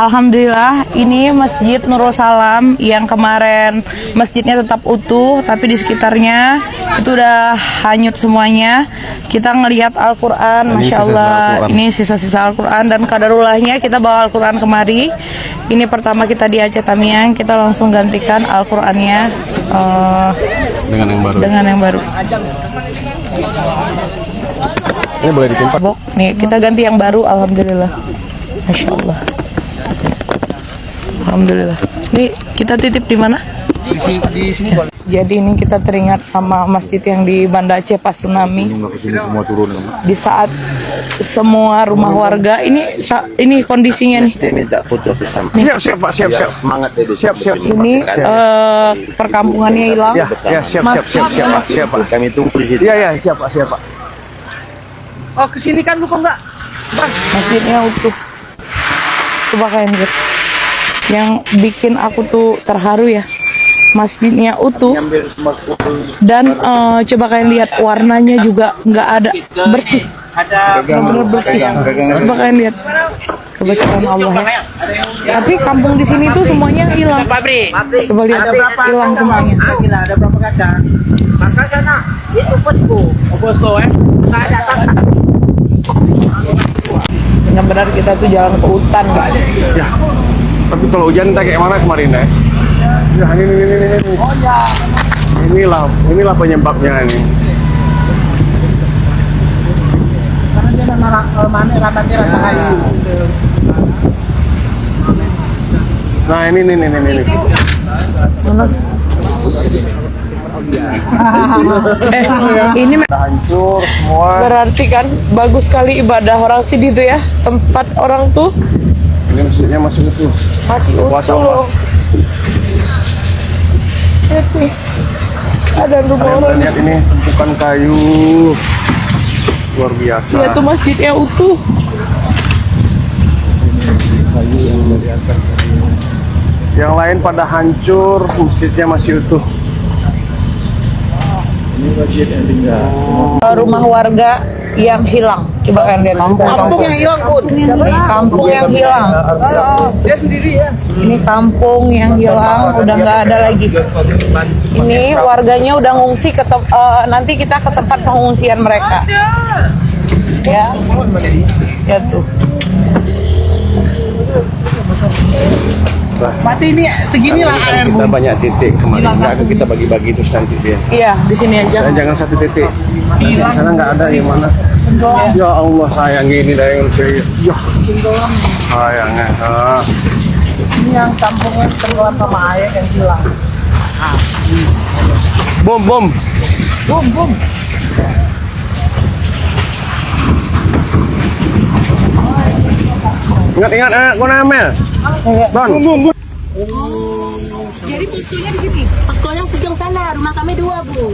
Alhamdulillah, ini Masjid Nurul Salam yang kemarin masjidnya tetap utuh, tapi di sekitarnya itu udah hanyut semuanya. Kita ngelihat Al-Quran, Masya Allah, ini sisa-sisa Al-Quran, dan kadarulahnya kita bawa Al-Quran kemari. Ini pertama kita di Aceh Tamiang, kita langsung gantikan Al-Qurannya dengan yang baru. Ini boleh ditimpa. Nih, kita ganti yang baru, Alhamdulillah. Masya Allah. Alhamdulillah. Ini kita titip di mana? Di sini boleh. Jadi ini kita teringat sama masjid yang di Banda Aceh pas tsunami. Semua turun. Di saat semua rumah warga ini kondisinya nih. Siap Pak, siap. Semangat itu. Siap. Ini perkampungannya hilang. Ya, siap Pak. Kami tunggu di situ. Iya, siap Pak. Oh, kesini kan lu kok enggak? Masjidnya utuh. Coba kalian lihat. Yang bikin aku tuh terharu ya, masjidnya utuh, dan coba kalian lihat warnanya juga nggak ada, bersih, benar-benar bersih. Coba kalian lihat kebesaran Allah ya. Tapi kampung di sini tuh semuanya hilang. Coba lihat, hilang semuanya. Ada berapa kakak? Maka sana itu posko ya. Benar-benar kita tuh jalan ke hutan gitu. Ya. Tapi kalau hujan entah kayak mana kemarin ya. Ya, ini. Oh ya. Inilah penyebabnya ini. Karena dia mana rabatnya rata kayu. Nah, ini. Mana? Ini Hancur semua. berarti kan bagus sekali ibadah orang sini tuh ya, tempat orang tuh Ini masjidnya masih utuh. masih Puasa utuh loh. Lihat nih, ada rumah Kalian orang. lihat ini tumpukan kayu luar biasa. Lihat tuh masjidnya utuh. Yang lain pada hancur, masjidnya masih utuh. Ini masjid yang tinggal. Rumah warga yang hilang. Coba kalian lihat. Kampung yang hilang pun. Ini kampung yang hilang. Dia sendiri ya. Ini kampung yang hilang, udah nggak ada lagi. Ini warganya udah ngungsi ke nanti kita ke tempat pengungsian mereka. Ya, ya tuh. Berarti ini segini lah air. Kita banyak titik kemarin, nggak kita bagi-bagi terus nanti dia. Iya, di sini aja. Jangan satu titik. Di sana nggak ada yang mana. Ya Allah, sayang ini dah yang saya. Ya, sayangnya. Ini yang kampungnya tenggelam sama air yang hilang. Bom. Ingat, guna Mel. Bom. Jadi poskonya di sini? Poskonya sejauh sana, rumah kami 2 Bu.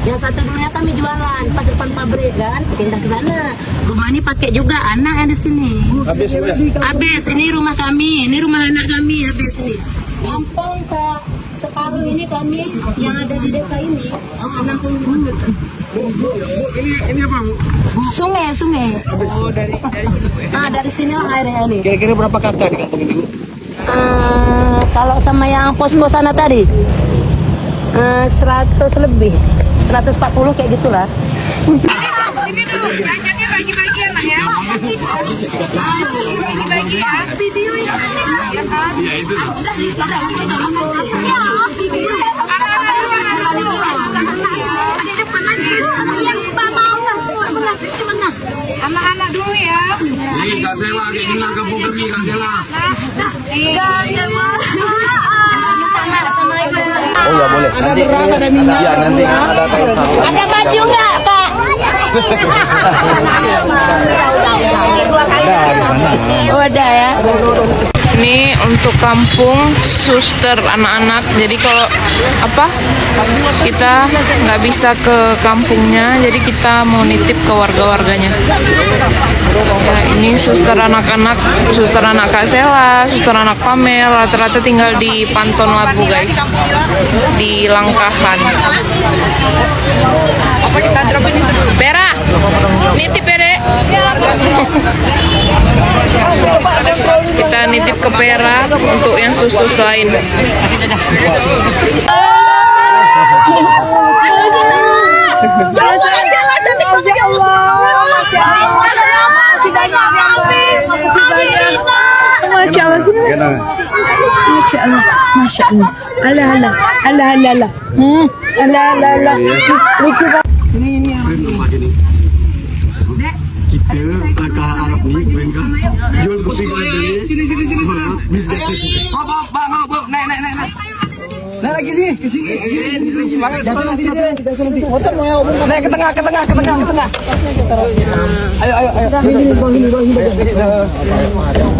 Yang satu dulunya kami jualan, pas depan pabrik kan, pindah ke sana. Rumah ini pakai juga anak yang di sini. Habis, ini rumah kami, ini rumah anak kami, habis ini. Kampung separuh ini kami yang ada di desa ini, 65 meter. Ini apa, Bu? Sungai. Oh, dari sini Bu ya. Dari sini lah airnya ini. Kira-kira berapa kakak di kampung ini Bu? Kalau sama yang posko sana tadi 100 lebih, 140 kayak gitulah. Ini tuh banyaknya bagi-bagi ya, Mak ya. Bagi-bagi ya. Video ya. Ya kan? Iya itu. Anak-anak dulu ya. Ini Kak Sela, kayak gini kampung kami Kak Sela. Oh ya boleh. Ada beras, ada minyak. Iya nanti ada kayak Ada baju nggak, Kak? Oh, ada ya. Ini untuk kampung suster anak-anak. Jadi kalau kita nggak bisa ke kampungnya, jadi kita mau nitip ke warga-warganya. Ya, ini suster anak-anak, suster anak Kak Sela, suster anak Pamel, rata-rata tinggal di Panton Labu guys, di Langkahan. Apa kita dropin itu? Pera, nitip ya dek. Kita nitip ke Pera untuk yang sus lain. Masya Allah, sini. Masya Allah, Masya Allah. Alah, alah, alah, alah, alah. Alah, alah, alah. Lucu banget. Kita langkah Arab ni mereka jual kopi dari sini bisnis. Nah lagi sih, ke sini. Jatuh nanti. Hotel mau ya umum. Naik ke tengah. Ayo. Ini bang.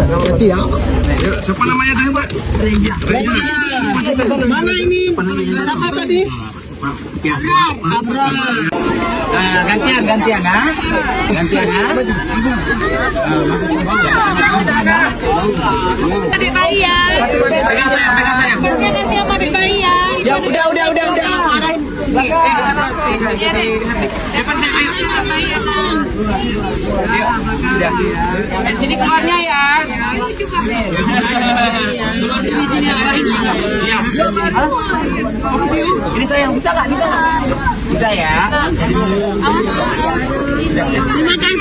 Nanti ya. Siapa namanya tadi, Pak? Reja. Mana ini? Siapa tadi? Abra. Nah, gantian ha. Dibayar. Pegang siapa dibayar? Ya udah. Sini keluarnya ya. Ini sayang bisa nggak? Bisa ya. Terima kasih.